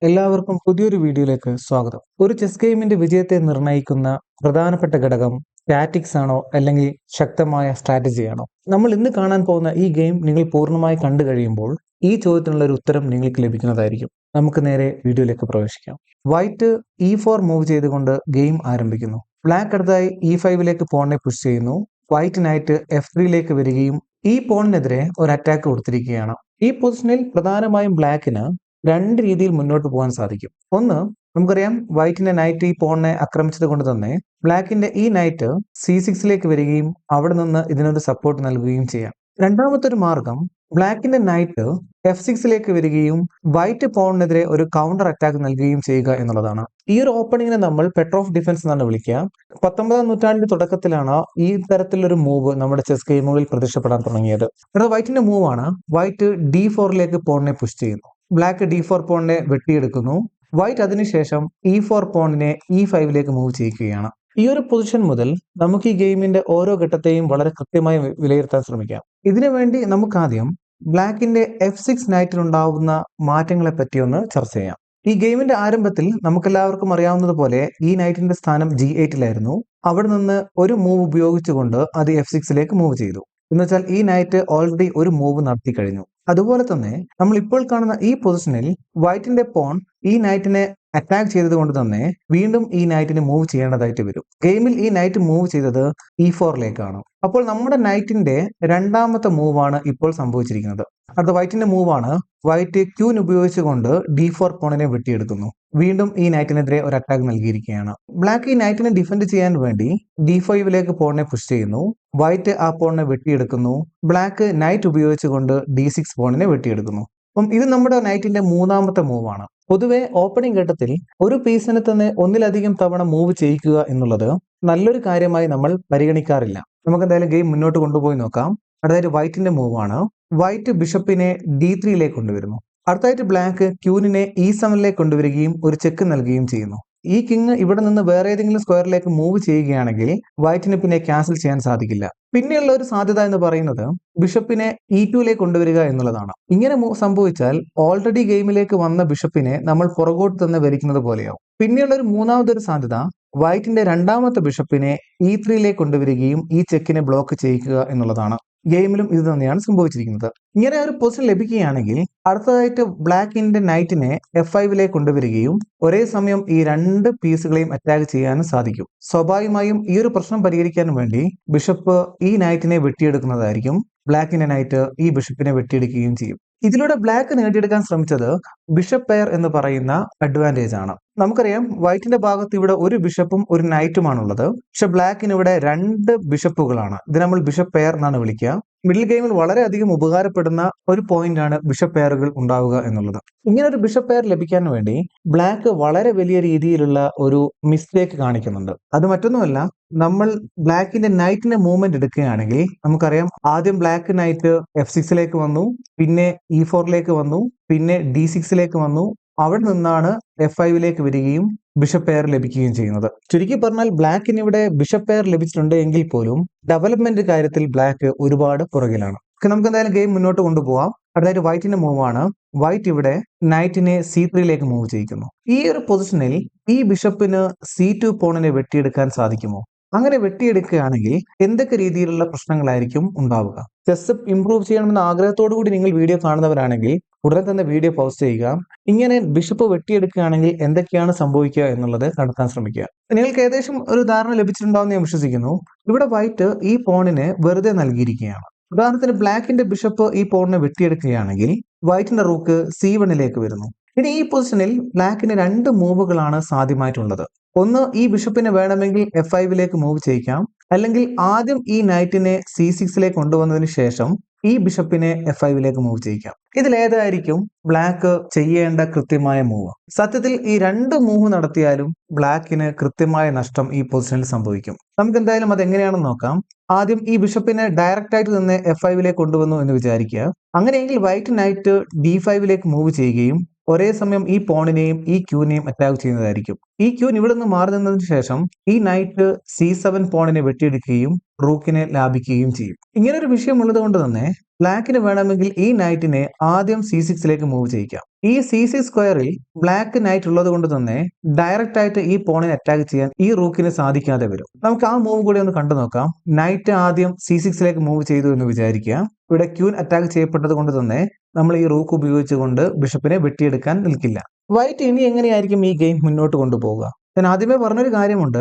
എല്ലാവർക്കും പുതിയൊരു വീഡിയോയിലേക്ക് സ്വാഗതം. ഒരു ചെസ് ഗെയിമിന്റെ വിജയത്തെ നിർണ്ണയിക്കുന്ന പ്രധാനപ്പെട്ട ഘടകം സ്റ്റാറ്റിക്സ് ആണോ അല്ലെങ്കിൽ ശക്തമായ സ്ട്രാറ്റജിയാണോ? നമ്മൾ ഇന്ന് കാണാൻ പോകുന്ന ഈ ഗെയിം നിങ്ങൾ പൂർണ്ണമായി കണ്ടു കഴിയുമ്പോൾ ഈ ചോദ്യത്തിനുള്ള ഒരു ഉത്തരം നിങ്ങൾക്ക് ലഭിക്കുന്നതായിരിക്കും. നമുക്ക് നേരെ വീഡിയോയിലേക്ക് പ്രവേശിക്കാം. വൈറ്റ് E4 മൂവ് ചെയ്തുകൊണ്ട് ഗെയിം ആരംഭിക്കുന്നു. ബ്ലാക്ക് അടുത്തായി E5ലേക്ക് പോണിനെ പുഷ് ചെയ്യുന്നു. വൈറ്റ് നൈറ്റ് F3ലേക്ക് വരികയും ഈ പോണിനെതിരെ ഒരു അറ്റാക്ക് കൊടുത്തിരിക്കുകയാണ്. ഈ പൊസിഷനിൽ പ്രധാനമായും ബ്ലാക്കിന് രണ്ട് രീതിയിൽ മുന്നോട്ട് പോകാൻ സാധിക്കും. ഒന്ന്, നമുക്കറിയാം വൈറ്റിന്റെ നൈറ്റ് ഈ പോണിനെ ആക്രമിച്ചത് കൊണ്ട് തന്നെ ബ്ലാക്കിന്റെ ഈ നൈറ്റ് C6ലേക്ക് വരികയും അവിടെ നിന്ന് ഇതിനൊരു സപ്പോർട്ട് നൽകുകയും ചെയ്യാം. രണ്ടാമത്തെ ഒരു മാർഗം ബ്ലാക്കിന്റെ നൈറ്റ് F6ലേക്ക് വരികയും വൈറ്റ് പോണിനെതിരെ ഒരു കൗണ്ടർ അറ്റാക്ക് നൽകുകയും ചെയ്യുക എന്നുള്ളതാണ്. ഈ ഒരു ഓപ്പണിങ്ങിനെ നമ്മൾ പെട്രോ ഓഫ് ഡിഫൻസ് എന്നാണ് വിളിക്കുക. 19ാം നൂറ്റാണ്ടിന്റെ തുടക്കത്തിലാണ് ഈ തരത്തിലൊരു മൂവ് നമ്മുടെ ചെസ് ഗെയിമുകളിൽ പ്രത്യക്ഷപ്പെടാൻ തുടങ്ങിയത്. വൈറ്റിന്റെ മൂവാണ് വൈറ്റ് D4ലേക്ക് പോണിനെ പുഷ് ചെയ്യുന്നു. Black D4 പോണിനെ വെട്ടിയെടുക്കുന്നു. വൈറ്റ് അതിനുശേഷം E4 പോണിനെ E5ലേക്ക് മൂവ് ചെയ്യിക്കുകയാണ്. ഈ ഒരു പൊസിഷൻ മുതൽ നമുക്ക് ഈ ഗെയിമിന്റെ ഓരോ ഘട്ടത്തെയും വളരെ കൃത്യമായി വിലയിരുത്താൻ ശ്രമിക്കാം. ഇതിനു വേണ്ടി നമുക്ക് ആദ്യം ബ്ലാക്കിന്റെ F6 നൈറ്റിലുണ്ടാവുന്ന മാറ്റങ്ങളെ പറ്റി ഒന്ന് ചർച്ച ചെയ്യാം. ഈ ഗെയിമിന്റെ ആരംഭത്തിൽ നമുക്കെല്ലാവർക്കും അറിയാവുന്നതുപോലെ ഈ നൈറ്റിന്റെ സ്ഥാനം G8ലായിരുന്നു. അവിടെ നിന്ന് ഒരു മൂവ് ഉപയോഗിച്ചുകൊണ്ട് അത് F6ലേക്ക് മൂവ് ചെയ്തു. എന്നുവെച്ചാൽ ഈ നൈറ്റ് ഓൾറെഡി ഒരു മൂവ് നടത്തി കഴിഞ്ഞു. അതുപോലെ തന്നെ നമ്മൾ ഇപ്പോൾ കാണുന്ന ഈ പൊസിഷനിൽ വൈറ്റിന്റെ പോൺ ഈ നൈറ്റിനെ അറ്റാക്ക് ചെയ്തത് കൊണ്ട് തന്നെ വീണ്ടും ഈ നൈറ്റിന് മൂവ് ചെയ്യേണ്ടതായിട്ട് വരും. ഗെയിമിൽ ഈ നൈറ്റ് മൂവ് ചെയ്തത് E4ലേക്കാണ്. അപ്പോൾ നമ്മുടെ നൈറ്റിന്റെ രണ്ടാമത്തെ മൂവാണ് ഇപ്പോൾ സംഭവിച്ചിരിക്കുന്നത്. അടുത്ത വൈറ്റിന്റെ മൂവാണ് വൈറ്റ് ക്യൂൻ ഉപയോഗിച്ചുകൊണ്ട് D4 പോണിനെ വെട്ടിയെടുക്കുന്നു. വീണ്ടും ഈ നൈറ്റിനെതിരെ ഒരു അറ്റാക്ക് നൽകിയിരിക്കുകയാണ്. ബ്ലാക്ക് ഈ നൈറ്റിനെ ഡിഫെൻഡ് ചെയ്യാൻ വേണ്ടി D5ലേക്ക് പോണിനെ പുഷ് ചെയ്യുന്നു. വൈറ്റ് ആ പോണിനെ വെട്ടിയെടുക്കുന്നു. ബ്ലാക്ക് നൈറ്റ് ഉപയോഗിച്ചുകൊണ്ട് D6 പോണിനെ വെട്ടിയെടുക്കുന്നു. അപ്പം ഇത് നമ്മുടെ നൈറ്റിന്റെ മൂന്നാമത്തെ മൂവാണ്. പൊതുവെ ഓപ്പണിംഗ് ഘട്ടത്തിൽ ഒരു പീസിനെ തന്നെ ഒന്നിലധികം തവണ മൂവ് ചെയ്യിക്കുക എന്നുള്ളത് നല്ലൊരു കാര്യമായി നമ്മൾ പരിഗണിക്കാറില്ല. നമുക്ക് എന്തായാലും ഗെയിം മുന്നോട്ട് കൊണ്ടുപോയി നോക്കാം. അടുത്തായിട്ട് വൈറ്റിന്റെ മൂവാണ്. വൈറ്റ് ബിഷപ്പിനെ D3ലേക്ക് കൊണ്ടുവരുന്നു. അടുത്തായിട്ട് ബ്ലാക്ക് ക്യൂനിനെ E7ലേക്ക് കൊണ്ടുവരികയും ഒരു ചെക്ക് നൽകുകയും ചെയ്യുന്നു. ഈ കിങ് ഇവിടെ നിന്ന് വേറെ ഏതെങ്കിലും സ്ക്വയറിലേക്ക് മൂവ് ചെയ്യുകയാണെങ്കിൽ വൈറ്റിന് പിന്നെ ക്യാൻസൽ ചെയ്യാൻ സാധിക്കില്ല. പിന്നെയുള്ള ഒരു സാധ്യത എന്ന് പറയുന്നത് ബിഷപ്പിനെ E2ലേക്ക് കൊണ്ടുവരിക എന്നുള്ളതാണ്. ഇങ്ങനെ സംഭവിച്ചാൽ ഓൾറെഡി ഗെയിമിലേക്ക് വന്ന ബിഷപ്പിനെ നമ്മൾ പുറകോട്ട് തന്നെ വലിക്കുന്നത് പോലെയാവും. പിന്നെയുള്ള ഒരു മൂന്നാമതൊരു സാധ്യത വൈറ്റിന്റെ രണ്ടാമത്തെ ബിഷപ്പിനെ E3ലേക്ക് കൊണ്ടുവരികയും ഈ ചെക്കിനെ ബ്ലോക്ക് ചെയ്യിക്കുക എന്നുള്ളതാണ്. ഗെയിമിലും ഇത് തന്നെയാണ് സംഭവിച്ചിരിക്കുന്നത്. ഇങ്ങനെ ഒരു പൊസിഷൻ ലഭിക്കുകയാണെങ്കിൽ അടുത്തതായിട്ട് ബ്ലാക്കിന്റെ നൈറ്റിനെ F5ലേക്ക് കൊണ്ടുവരികയും ഒരേ സമയം ഈ രണ്ട് പീസുകളെയും അറ്റാക്ക് ചെയ്യാനും സാധിക്കും. സ്വാഭാവികമായും ഈ ഒരു പ്രശ്നം പരിഹരിക്കാൻ വേണ്ടി ബിഷപ്പ് ഈ നൈറ്റിനെ വെട്ടിയെടുക്കുന്നതായിരിക്കും. ബ്ലാക്കിന്റെ നൈറ്റ് ഈ ബിഷപ്പിനെ വെട്ടിയെടുക്കുകയും ചെയ്യും. ഇതിലൂടെ ബ്ലാക്ക് നേടിയെടുക്കാൻ ശ്രമിച്ചത് ബിഷപ്പ് പെയർ എന്ന് പറയുന്ന അഡ്വാൻറ്റേജ് ആണ്. നമുക്കറിയാം വൈറ്റിന്റെ ഭാഗത്ത് ഇവിടെ ഒരു ബിഷപ്പും ഒരു നൈറ്റുമാണുള്ളത്. പക്ഷെ ബ്ലാക്കിന് ഇവിടെ രണ്ട് ബിഷപ്പുകളാണ്. ഇത് നമ്മൾ ബിഷപ്പ് പെയർ എന്നാണ് വിളിക്കുക. മിഡിൽ ഗെയിമിൽ വളരെയധികം ഉപകാരപ്പെടുന്ന ഒരു പോയിന്റ് ആണ് ബിഷപ്പ് പെയറുകൾ ഉണ്ടാവുക എന്നുള്ളത്. ഇങ്ങനെ ഒരു ബിഷപ്പ് പെയർ ലഭിക്കാൻ വേണ്ടി ബ്ലാക്ക് വളരെ വലിയ രീതിയിലുള്ള ഒരു മിസ്റ്റേക്ക് കാണിക്കുന്നുണ്ട്. അത് മറ്റൊന്നുമല്ല, നമ്മൾ ബ്ലാക്കിന്റെ നൈറ്റിന്റെ മൂവ്മെന്റ് എടുക്കുകയാണെങ്കിൽ നമുക്കറിയാം ആദ്യം ബ്ലാക്ക് നൈറ്റ് F6ലേക്ക് വന്നു, പിന്നെ E4ലേക്ക് വന്നു, പിന്നെ D6ലേക്ക് വന്നു. അവിടെ നിന്നാണ് F5ലേക്ക് വരികയും ബിഷപ്പ് പെയർ ലഭിക്കുകയും ചെയ്യുന്നത്. ചുരുക്കി പറഞ്ഞാൽ ബ്ലാക്കിന് ഇവിടെ ബിഷപ്പ് പെയർ ലഭിച്ചിട്ടുണ്ട് എങ്കിൽ പോലും ഡെവലപ്മെന്റ് കാര്യത്തിൽ ബ്ലാക്ക് ഒരുപാട് പുറകിലാണ്. നമുക്ക് എന്തായാലും ഗെയിം മുന്നോട്ട് കൊണ്ടുപോകാം. അടുത്തായിട്ട് വൈറ്റിന്റെ മൂവാണ്. വൈറ്റ് ഇവിടെ നൈറ്റിനെ C3ലേക്ക് മൂവ് ചെയ്യിക്കുന്നു. ഈ ഒരു പൊസിഷനിൽ ഈ ബിഷപ്പിന് C2 പോണിനെ വെട്ടിയെടുക്കാൻ സാധിക്കുമോ? അങ്ങനെ വെട്ടിയെടുക്കുകയാണെങ്കിൽ എന്തൊക്കെ രീതിയിലുള്ള പ്രശ്നങ്ങളായിരിക്കും ഉണ്ടാവുക? ചെസ് ഇംപ്രൂവ് ചെയ്യണമെന്ന ആഗ്രഹത്തോടു കൂടി നിങ്ങൾ വീഡിയോ കാണുന്നവരാണെങ്കിൽ ഉടനെ തന്നെ വീഡിയോ പൗസ് ചെയ്യുക. ഇങ്ങനെ ബിഷപ്പ് വെട്ടിയെടുക്കുകയാണെങ്കിൽ എന്തൊക്കെയാണ് സംഭവിക്കുക എന്നുള്ളത് കണ്ടെത്താൻ ശ്രമിക്കുക. നിങ്ങൾക്ക് ഏകദേശം ഒരു ധാരണ ലഭിച്ചിട്ടുണ്ടാവുമെന്ന് ഞാൻ വിശ്വസിക്കുന്നു. ഇവിടെ വൈറ്റ് ഈ പോണിനെ വെറുതെ നൽകിയിരിക്കുകയാണ്. ഉദാഹരണത്തിന് ബ്ലാക്കിന്റെ ബിഷപ്പ് ഈ പോണിനെ വെട്ടിയെടുക്കുകയാണെങ്കിൽ വൈറ്റിന്റെ റൂക്ക് C1ലേക്ക് വരുന്നു. ഇനി ഈ പൊസിഷനിൽ ബ്ലാക്കിന് രണ്ട് മൂവുകളാണ് സാധ്യമായിട്ടുള്ളത്. ഒന്ന്, ഈ ബിഷപ്പിനെ വേണമെങ്കിൽ F5ലേക്ക് മൂവ് ചെയ്യിക്കാം, അല്ലെങ്കിൽ ആദ്യം ഈ നൈറ്റിനെ C6ലേക്ക് കൊണ്ടുവന്നതിന് ശേഷം ഈ ബിഷപ്പിനെ F5ലേക്ക് മൂവ് ചെയ്യിക്കാം. ഇതിലേതായിരിക്കും ബ്ലാക്ക് ചെയ്യേണ്ട കൃത്യമായ മൂവ്? സത്യത്തിൽ ഈ രണ്ട് മൂവ് നടത്തിയാലും ബ്ലാക്കിന് കൃത്യമായ നഷ്ടം ഈ പൊസിഷനിൽ സംഭവിക്കും. നമുക്ക് എന്തായാലും അത് എങ്ങനെയാണെന്ന് നോക്കാം. ആദ്യം ഈ ബിഷപ്പിനെ ഡയറക്റ്റ് ആയിട്ട് തന്നെ F5ലേക്ക് കൊണ്ടുവന്നു എന്ന് വിചാരിക്കുക. അങ്ങനെയെങ്കിൽ വൈറ്റ് നൈറ്റ് D5ലേക്ക് മൂവ് ചെയ്യുകയും ഒരേ സമയം ഈ പോണിനെയും ഈ ക്യൂനെയും അറ്റാക്ക് ചെയ്യുന്നതായിരിക്കും. ഈ ക്യൂൻ ഇവിടെ നിന്ന് മാറി നിന്നതിന് ശേഷം ഈ നൈറ്റ് C7 പോണിനെ വെട്ടിയെടുക്കുകയും റൂക്കിനെ ലാഭിക്കുകയും ചെയ്യും. ഇങ്ങനെ ഒരു വിഷയം ഉള്ളത് കൊണ്ട് തന്നെ ബ്ലാക്കിന് വേണമെങ്കിൽ ഈ നൈറ്റിനെ ആദ്യം C6ലേക്ക് മൂവ് ചെയ്യിക്കാം. ഈ C6 സ്ക്വയറിൽ ബ്ലാക്ക് നൈറ്റ് ഉള്ളത് കൊണ്ട് തന്നെ ഡയറക്റ്റ് ആയിട്ട് ഈ പോണിനെ അറ്റാക്ക് ചെയ്യാൻ ഈ റൂക്കിന് സാധിക്കാതെ വരും. നമുക്ക് ആ മൂവ് കൂടി ഒന്ന് കണ്ടു നോക്കാം. നൈറ്റ് ആദ്യം C6ലേക്ക് മൂവ് ചെയ്തു എന്ന് വിചാരിക്കുക. ഇവിടെ ക്യൂൻ അറ്റാക്ക് ചെയ്യപ്പെട്ടത് കൊണ്ട് തന്നെ നമ്മൾ ഈ റൂക്ക് ഉപയോഗിച്ചുകൊണ്ട് ബിഷപ്പിനെ വെട്ടിയെടുക്കാൻ നിൽക്കില്ല. വൈറ്റ് ഇനി എങ്ങനെയായിരിക്കും ഈ ഗെയിം മുന്നോട്ട് കൊണ്ടുപോകുക? ഞാൻ ആദ്യമേ പറഞ്ഞൊരു കാര്യമുണ്ട്,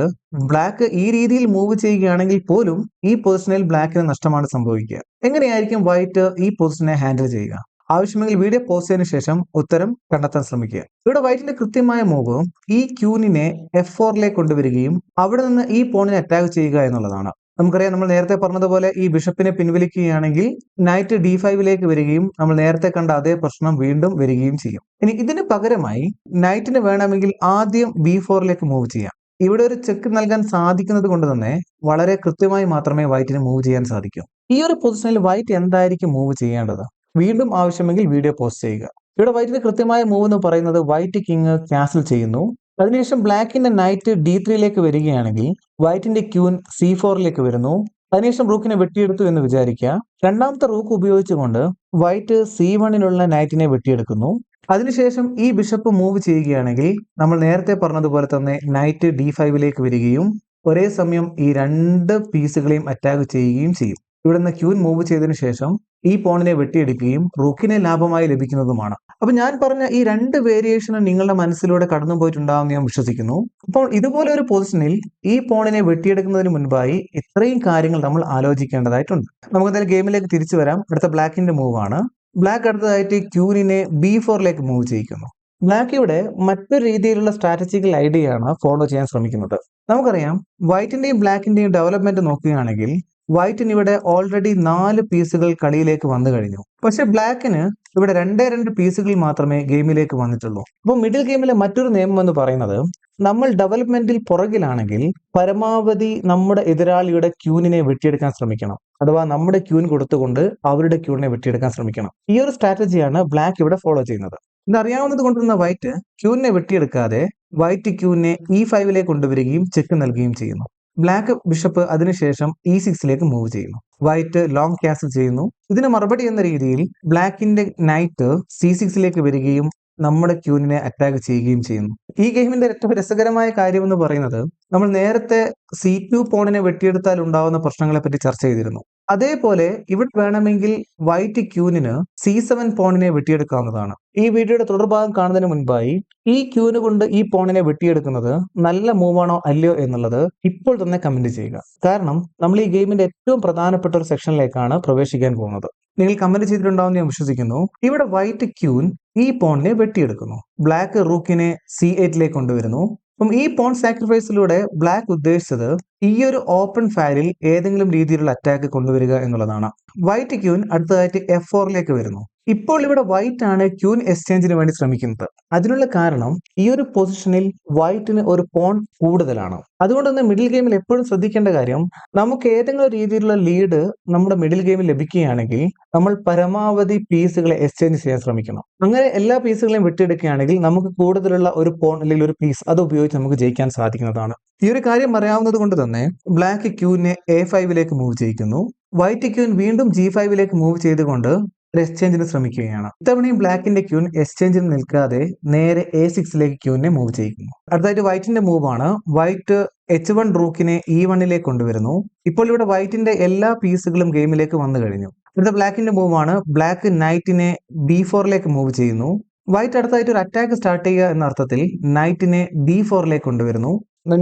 ബ്ലാക്ക് ഈ രീതിയിൽ മൂവ് ചെയ്യുകയാണെങ്കിൽ പോലും ഈ പൊസിഷനിൽ ബ്ലാക്കിന് നഷ്ടമാണ് സംഭവിക്കുക. എങ്ങനെയായിരിക്കും വൈറ്റ് ഈ പൊസിഷനെ ഹാൻഡിൽ ചെയ്യുക? ആവശ്യമെങ്കിൽ വീഡിയോ പോസ്റ്റ് ചെയ്തതിനു ശേഷം ഉത്തരം കണ്ടെത്താൻ ശ്രമിക്കുക. ഇവിടെ വൈറ്റിന്റെ കൃത്യമായ മൂവ് ഈ ക്യൂനിനെ F4ലേക്ക് കൊണ്ടുവരികയും അവിടെ നിന്ന് ഈ പോണിനെ അറ്റാക്ക് ചെയ്യുക എന്നുള്ളതാണ്. നമുക്കറിയാം, നമ്മൾ നേരത്തെ പറഞ്ഞതുപോലെ ഈ ബിഷപ്പിനെ പിൻവലിക്കുകയാണെങ്കിൽ നൈറ്റ് D5ലേക്ക് വരികയും നമ്മൾ നേരത്തെ കണ്ട അതേ പ്രശ്നം വീണ്ടും വരികയും ചെയ്യും. ഇനി ഇതിന് പകരമായി നൈറ്റിന് വേണമെങ്കിൽ ആദ്യം B4ലേക്ക് മൂവ് ചെയ്യാം. ഇവിടെ ഒരു ചെക്ക് നൽകാൻ സാധിക്കുന്നത് കൊണ്ട് തന്നെ വളരെ കൃത്യമായി മാത്രമേ വൈറ്റിന് മൂവ് ചെയ്യാൻ സാധിക്കൂ. ഈ ഒരു പൊസിഷനിൽ വൈറ്റ് എന്തായിരിക്കും മൂവ് ചെയ്യേണ്ടത്? വീണ്ടും ആവശ്യമെങ്കിൽ വീഡിയോ പോസ്റ്റ് ചെയ്യുക. ഇവിടെ വൈറ്റിന്റെ കൃത്യമായ മൂവ് എന്ന് പറയുന്നത് വൈറ്റ് കിങ് ക്യാൻസൽ ചെയ്യുന്നു. അതിനുശേഷം ബ്ലാക്കിന്റെ നൈറ്റ് D3ലേക്ക് വരികയാണെങ്കിൽ വൈറ്റിന്റെ ക്യൂൻ C4ലേക്ക് വരുന്നു. അതിനുശേഷം റൂക്കിനെ വെട്ടിയെടുത്തു എന്ന് വിചാരിക്കുക. രണ്ടാമത്തെ റൂക്ക് ഉപയോഗിച്ചുകൊണ്ട് വൈറ്റ് C1നുള്ള നൈറ്റിനെ വെട്ടിയെടുക്കുന്നു. അതിനുശേഷം ഈ ബിഷപ്പ് മൂവ് ചെയ്യുകയാണെങ്കിൽ നമ്മൾ നേരത്തെ പറഞ്ഞതുപോലെ തന്നെ നൈറ്റ് D5ലേക്ക് വരികയും ഒരേ സമയം ഈ രണ്ട് പീസുകളെയും അറ്റാക്ക് ചെയ്യുകയും ചെയ്യും. ഇവിടെ നിന്ന് ക്യൂൻ മൂവ് ചെയ്തതിനു ശേഷം ഈ പോണിനെ വെട്ടിയെടുക്കുകയും റൂക്കിനെ ലാഭമായി ലഭിക്കുന്നതുമാണ്. അപ്പൊ ഞാൻ പറഞ്ഞ ഈ രണ്ട് വേരിയേഷനും നിങ്ങളുടെ മനസ്സിലൂടെ കടന്നു പോയിട്ടുണ്ടാകുമെന്ന് ഞാൻ വിശ്വസിക്കുന്നു. അപ്പോൾ ഇതുപോലെ ഒരു പൊസിഷനിൽ ഈ പോണിനെ വെട്ടിയെടുക്കുന്നതിന് മുൻപായി ഇത്രയും കാര്യങ്ങൾ നമ്മൾ ആലോചിക്കേണ്ടതായിട്ടുണ്ട്. നമുക്ക് എന്തായാലും ഗെയിമിലേക്ക് തിരിച്ചു വരാം. അടുത്ത ബ്ലാക്കിന്റെ മൂവ് ആണ്. ബ്ലാക്ക് അടുത്തതായിട്ട് ക്യൂനിനെ B4ലേക്ക് മൂവ് ചെയ്യിക്കുന്നു. ബ്ലാക്ക് ഇവിടെ മറ്റൊരു രീതിയിലുള്ള സ്ട്രാറ്റജിക്കൽ ഐഡിയയാണ് ഫോളോ ചെയ്യാൻ ശ്രമിക്കുന്നത്. നമുക്കറിയാം, വൈറ്റിന്റെയും ബ്ലാക്കിന്റെയും ഡെവലപ്മെന്റ് നോക്കുകയാണെങ്കിൽ വൈറ്റിന് ഇവിടെ ഓൾറെഡി 4 പീസുകൾ കളിയിലേക്ക് വന്നു കഴിഞ്ഞു. പക്ഷെ ബ്ലാക്കിന് ഇവിടെ 2 പീസുകൾ മാത്രമേ ഗെയിമിലേക്ക് വന്നിട്ടുള്ളൂ. അപ്പോൾ മിഡിൽ ഗെയിമിലെ മറ്റൊരു നിയമം എന്ന് പറയുന്നത്, നമ്മൾ ഡെവലപ്മെന്റിൽ പുറകിലാണെങ്കിൽ പരമാവധി നമ്മുടെ എതിരാളിയുടെ ക്യൂനിനെ വെട്ടിയെടുക്കാൻ ശ്രമിക്കണം. അഥവാ നമ്മുടെ ക്യൂൻ കൊടുത്തുകൊണ്ട് അവരുടെ ക്യൂണിനെ വെട്ടിയെടുക്കാൻ ശ്രമിക്കണം. ഈ ഒരു സ്ട്രാറ്റജിയാണ് ബ്ലാക്ക് ഇവിടെ ഫോളോ ചെയ്യുന്നത്. ഇതറിയാവുന്നത് കൊണ്ടുവന്ന വൈറ്റ് ക്യൂനിനെ വെട്ടിയെടുക്കാതെ വൈറ്റ് ക്യൂനിനെ E5ലേക്ക് കൊണ്ടുവരികയും ചെക്ക് നൽകുകയും ചെയ്യുന്നു. ബ്ലാക്ക് ബിഷപ്പ് അതിനുശേഷം E6ലേക്ക് മൂവ് ചെയ്യുന്നു. വൈറ്റ് ലോങ് ക്യാൻസൽ ചെയ്യുന്നു. ഇതിന് മറുപടി എന്ന രീതിയിൽ ബ്ലാക്കിന്റെ നൈറ്റ് C6ലേക്ക് വരികയും നമ്മുടെ ക്യൂനിനെ അറ്റാക്ക് ചെയ്യുകയും ചെയ്യുന്നു. ഈ ഗെയിമിന്റെ ഏറ്റവും രസകരമായ കാര്യം എന്ന് പറയുന്നത്, നമ്മൾ നേരത്തെ C2 പോണിനെ വെട്ടിയെടുത്താൽ ഉണ്ടാവുന്ന പ്രശ്നങ്ങളെ പറ്റി ചർച്ച ചെയ്തിരുന്നു. അതേപോലെ ഇവിടെ വേണമെങ്കിൽ വൈറ്റ് ക്യൂനിന് C7 പോണിനെ വെട്ടിയെടുക്കാവുന്നതാണ്. ഈ വീഡിയോയുടെ തുടർഭാഗം കാണുന്നതിന് മുൻപായി ഈ ക്യൂന് കൊണ്ട് ഈ പോണിനെ വെട്ടിയെടുക്കുന്നത് നല്ല മൂവാണോ അല്ലയോ എന്നുള്ളത് ഇപ്പോൾ തന്നെ കമന്റ് ചെയ്യുക. കാരണം നമ്മൾ ഈ ഗെയിമിന്റെ ഏറ്റവും പ്രധാനപ്പെട്ട ഒരു സെക്ഷനിലേക്കാണ് പ്രവേശിക്കാൻ പോകുന്നത്. നിങ്ങൾ കമന്റ് ചെയ്തിട്ടുണ്ടാവും ഞാൻ വിശ്വസിക്കുന്നു. ഇവിടെ വൈറ്റ് ക്യൂൻ ഈ പോണിനെ വെട്ടിയെടുക്കുന്നു. ബ്ലാക്ക് റൂക്കിനെ C8ലേക്ക് കൊണ്ടുവരുന്നു. അപ്പം ഈ പോൺ സാക്രിഫൈസിലൂടെ ബ്ലാക്ക് ഉദ്ദേശിച്ചത് ഈ ഒരു ഓപ്പൺ ഫയലിൽ ഏതെങ്കിലും രീതിയിലുള്ള അറ്റാക്ക് കൊണ്ടുവരിക എന്നുള്ളതാണ്. വൈറ്റ് ക്യൂൻ അടുത്തതായിട്ട് F4ലേക്ക് വരുന്നു. ഇപ്പോൾ ഇവിടെ വൈറ്റ് ആണ് ക്യൂൻ എക്സ്ചേഞ്ചിന് വേണ്ടി ശ്രമിക്കുന്നത്. അതിനുള്ള കാരണം ഈ ഒരു പൊസിഷനിൽ വൈറ്റിന് ഒരു പോൺ കൂടുതലാണ്. അതുകൊണ്ട് തന്നെ മിഡിൽ ഗെയിമിൽ എപ്പോഴും ശ്രദ്ധിക്കേണ്ട കാര്യം, നമുക്ക് ഏതെങ്കിലും രീതിയിലുള്ള ലീഡ് നമ്മുടെ മിഡിൽ ഗെയിമിൽ ലഭിക്കുകയാണെങ്കിൽ നമ്മൾ പരമാവധി പീസുകളെ എക്സ്ചേഞ്ച് ചെയ്യാൻ ശ്രമിക്കണം. അങ്ങനെ എല്ലാ പീസുകളെയും വെട്ടിയെടുക്കുകയാണെങ്കിൽ നമുക്ക് കൂടുതലുള്ള ഒരു പോൺ അല്ലെങ്കിൽ ഒരു പീസ് അത് ഉപയോഗിച്ച് നമുക്ക് ജയിക്കാൻ സാധിക്കുന്നതാണ്. ഈ ഒരു കാര്യം അറിയാവുന്നത് കൊണ്ട് തന്നെ ബ്ലാക്ക് ക്യൂനെ A5ലേക്ക് മൂവ് ചെയ്യിക്കുന്നു. വൈറ്റ് ക്യൂൻ വീണ്ടും G5ലേക്ക് മൂവ് ചെയ്തുകൊണ്ട് എക്സ്ചേഞ്ചിന് ശ്രമിക്കുകയാണ്. ഇത്തവണയും ബ്ലാക്കിന്റെ ക്യൂൻ എക്സ്ചേഞ്ചിന് നിൽക്കാതെ നേരെ A6ലേക്ക് ക്യൂനെ മൂവ് ചെയ്യിക്കുന്നു. അടുത്തായിട്ട് വൈറ്റിന്റെ മൂവ് ആണ്. വൈറ്റ് H1 റൂക്കിനെ E1ലേക്ക് കൊണ്ടുവരുന്നു. ഇപ്പോൾ ഇവിടെ വൈറ്റിന്റെ എല്ലാ പീസുകളും ഗെയിമിലേക്ക് വന്നു കഴിഞ്ഞു. അടുത്ത ബ്ലാക്കിന്റെ മൂവ് ആണ്. ബ്ലാക്ക് നൈറ്റിനെ B4ലേക്ക് മൂവ് ചെയ്യുന്നു. വൈറ്റ് അടുത്തായിട്ട് ഒരു അറ്റാക്ക് സ്റ്റാർട്ട് ചെയ്യുക എന്ന അർത്ഥത്തിൽ നൈറ്റിനെ D4ലേക്ക് കൊണ്ടുവരുന്നു.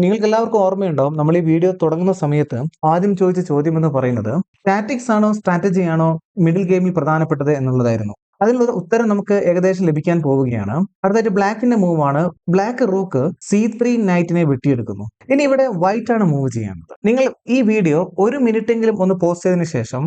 നിങ്ങൾക്ക് എല്ലാവർക്കും ഓർമ്മയുണ്ടാവും, നമ്മൾ ഈ വീഡിയോ തുടങ്ങുന്ന സമയത്ത് ആദ്യം ചോദിച്ച ചോദ്യം എന്ന് പറയുന്നത് ടാറ്റിക്സ് ആണോ സ്ട്രാറ്റജി ആണോ മിഡിൽ ഗെയിമിൽ പ്രധാനപ്പെട്ടത് എന്നുള്ളതായിരുന്നു. അതിനുള്ള ഉത്തരം നമുക്ക് ഏകദേശം ലഭിക്കാൻ പോവുകയാണ്. അടുത്തായിട്ട് ബ്ലാക്കിന്റെ മൂവ് ആണ്. Black rook C3 നൈറ്റിനെ വെട്ടിയെടുക്കുന്നു. ഇനി ഇവിടെ വൈറ്റ് ആണ് മൂവ് ചെയ്യേണ്ടത്. നിങ്ങൾ ഈ വീഡിയോ 1 മിനിറ്റെങ്കിലും ഒന്ന് പോസ്റ്റ് ചെയ്തതിനു ശേഷം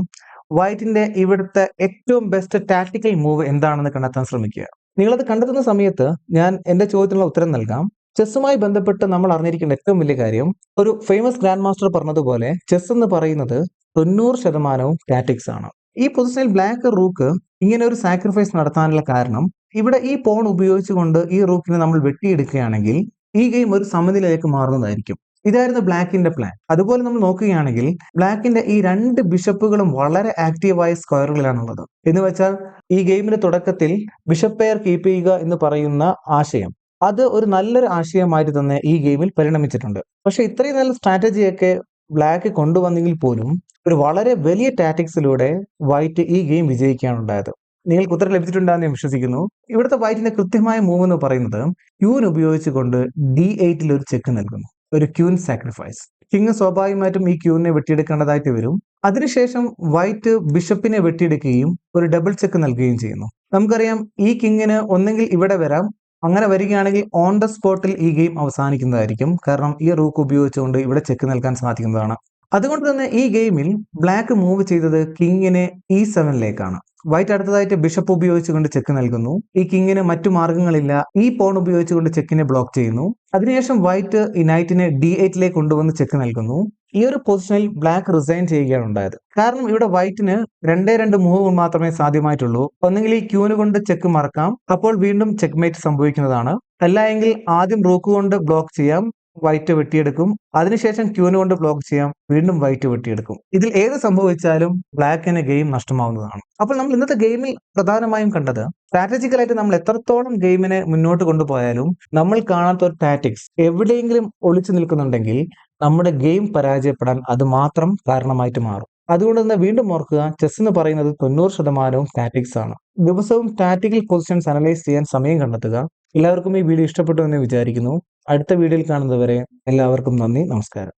വൈറ്റിന്റെ ഇവിടുത്തെ ഏറ്റവും ബെസ്റ്റ് ടാക്ടിക്കൽ മൂവ് എന്താണെന്ന് കണ്ടെത്താൻ ശ്രമിക്കുക. നിങ്ങളത് കണ്ടെത്തുന്ന സമയത്ത് ഞാൻ എന്റെ ചോദ്യത്തിനുള്ള ഉത്തരം നൽകാം. ചെസ്സുമായി ബന്ധപ്പെട്ട് നമ്മൾ അറിഞ്ഞിരിക്കേണ്ട ഏറ്റവും വലിയ കാര്യം, ഒരു ഫേമസ് ഗ്രാൻഡ് മാസ്റ്റർ പറഞ്ഞതുപോലെ ചെസ് എന്ന് പറയുന്നത് 90% ടാറ്റിക്സ് ആണ്. ഈ പൊസിഷനിൽ ബ്ലാക്ക് റൂക്ക് ഇങ്ങനെ ഒരു സാക്രിഫൈസ് നടത്താനുള്ള കാരണം, ഇവിടെ ഈ പോൺ ഉപയോഗിച്ചുകൊണ്ട് ഈ റൂക്കിനെ നമ്മൾ വെട്ടിയെടുക്കുകയാണെങ്കിൽ ഈ ഗെയിം ഒരു സമനിലയിലേക്ക് മാറുന്നതായിരിക്കും. ഇതായിരുന്നു ബ്ലാക്കിന്റെ പ്ലാൻ. അതുപോലെ നമ്മൾ നോക്കുകയാണെങ്കിൽ ബ്ലാക്കിന്റെ ഈ രണ്ട് ബിഷപ്പുകളും വളരെ ആക്റ്റീവായ സ്ക്വയറുകളിലാണുള്ളത്. എന്ന് വെച്ചാൽ ഈ ഗെയിമിന്റെ തുടക്കത്തിൽ ബിഷപ്പ് പെയർ കീപ്പ് ചെയ്യുക എന്ന് പറയുന്ന ആശയം അത് ഒരു നല്ലൊരു ആശയമായിട്ട് തന്നെ ഈ ഗെയിമിൽ പരിണമിച്ചിട്ടുണ്ട്. പക്ഷെ ഇത്രയും നല്ല സ്ട്രാറ്റജിയൊക്കെ ബ്ലാക്ക് കൊണ്ടുവന്നെങ്കിൽ പോലും ഒരു വളരെ വലിയ ടാറ്റിക്സിലൂടെ വൈറ്റ് ഈ ഗെയിം വിജയിക്കുകയാണ് ഉണ്ടായത്. നിങ്ങൾക്ക് ഉത്തരം ലഭിച്ചിട്ടുണ്ടെന്ന് ഞാൻ വിശ്വസിക്കുന്നു. ഇവിടുത്തെ വൈറ്റിന്റെ കൃത്യമായ മൂവ് എന്ന് പറയുന്നത് ക്യൂൻ ഉപയോഗിച്ചുകൊണ്ട് D8 ഒരു ചെക്ക് നൽകുന്നു, ഒരു ക്യൂൻ സാക്രിഫൈസ്. കിങ് സ്വാഭാവികമായിട്ടും ഈ ക്യൂവിനെ വെട്ടിയെടുക്കേണ്ടതായിട്ട് വരും. അതിനുശേഷം വൈറ്റ് ബിഷപ്പിനെ വെട്ടിയെടുക്കുകയും ഒരു ഡബിൾ ചെക്ക് നൽകുകയും ചെയ്യുന്നു. നമുക്കറിയാം ഈ കിങ്ങിന് ഒന്നെങ്കിൽ ഇവിടെ വരാം, അങ്ങനെ വരികയാണെങ്കിൽ ഓൺ ദ സ്പോട്ടിൽ ഈ ഗെയിം അവസാനിക്കുന്നതായിരിക്കും. കാരണം ഈ റൂക്ക് ഉപയോഗിച്ചുകൊണ്ട് ഇവിടെ ചെക്ക് നൽകാൻ സാധിക്കുന്നതാണ്. അതുകൊണ്ട് തന്നെ ഈ ഗെയിമിൽ ബ്ലാക്ക് മൂവ് ചെയ്തത് കിങ്ങിനെ E7ലേക്കാണ്. വൈറ്റ് അടുത്തതായിട്ട് ബിഷപ്പ് ഉപയോഗിച്ചുകൊണ്ട് ചെക്ക് നൽകുന്നു. ഈ കിങ്ങിന് മറ്റു മാർഗങ്ങളില്ല, ഈ പോൺ ഉപയോഗിച്ചുകൊണ്ട് ചെക്കിനെ ബ്ലോക്ക് ചെയ്യുന്നു. അതിനുശേഷം വൈറ്റ് ഈ നൈറ്റിനെ D8ലേക്ക് കൊണ്ടുവന്ന് ചെക്ക് നൽകുന്നു. ഈ ഒരു പൊസിഷനിൽ ബ്ലാക്ക് റിസൈൻ ചെയ്യുകയാണ് ഉണ്ടായത്. കാരണം ഇവിടെ വൈറ്റിന് രണ്ടേ രണ്ട് മൂവ് മാത്രമേ സാധ്യമായിട്ടുള്ളൂ. ഒന്നെങ്കിൽ ഈ ക്യൂന് കൊണ്ട് ചെക്ക് മറക്കാം, അപ്പോൾ വീണ്ടും ചെക്ക്മേറ്റ് സംഭവിക്കുന്നതാണ്. അല്ല എങ്കിൽ ആദ്യം റൂക്ക് കൊണ്ട് ബ്ലോക്ക് ചെയ്യാം, വൈറ്റ് വെട്ടിയെടുക്കും. അതിനുശേഷം ക്യൂന് കൊണ്ട് ബ്ലോക്ക് ചെയ്യാം, വീണ്ടും വൈറ്റ് വെട്ടിയെടുക്കും. ഇതിൽ ഏത് സംഭവിച്ചാലും ബ്ലാക്കിന് ഗെയിം നഷ്ടമാവുന്നതാണ്. അപ്പോൾ നമ്മൾ ഇന്നത്തെ ഗെയിമിൽ പ്രധാനമായും കണ്ടത് സ്ട്രാറ്റജിക്കലായിട്ട് നമ്മൾ എത്രത്തോളം ഗെയിമിനെ മുന്നോട്ട് കൊണ്ടുപോയാലും നമ്മൾ കാണാത്ത ഒരു ടാറ്റിക്സ് എവിടെയെങ്കിലും ഒളിച്ചു നിൽക്കുന്നുണ്ടെങ്കിൽ നമ്മുടെ ഗെയിം പരാജയപ്പെടാൻ അത് മാത്രം കാരണമായിട്ട് മാറും. അതുകൊണ്ട് തന്നെ വീണ്ടും ഓർക്കുക, ചെസ് എന്ന് പറയുന്നത് 90% ടാറ്റിക്സ് ആണ്. ദിവസവും ടാറ്റിക്കൽ പൊസിഷൻസ് അനലൈസ് ചെയ്യാൻ സമയം കണ്ടെത്തുക. എല്ലാവർക്കും ഈ വീഡിയോ ഇഷ്ടപ്പെട്ടു എന്ന് വിചാരിക്കുന്നു. അടുത്ത വീഡിയോയിൽ കാണുന്നതുവരെ എല്ലാവർക്കും നന്ദി, നമസ്കാരം.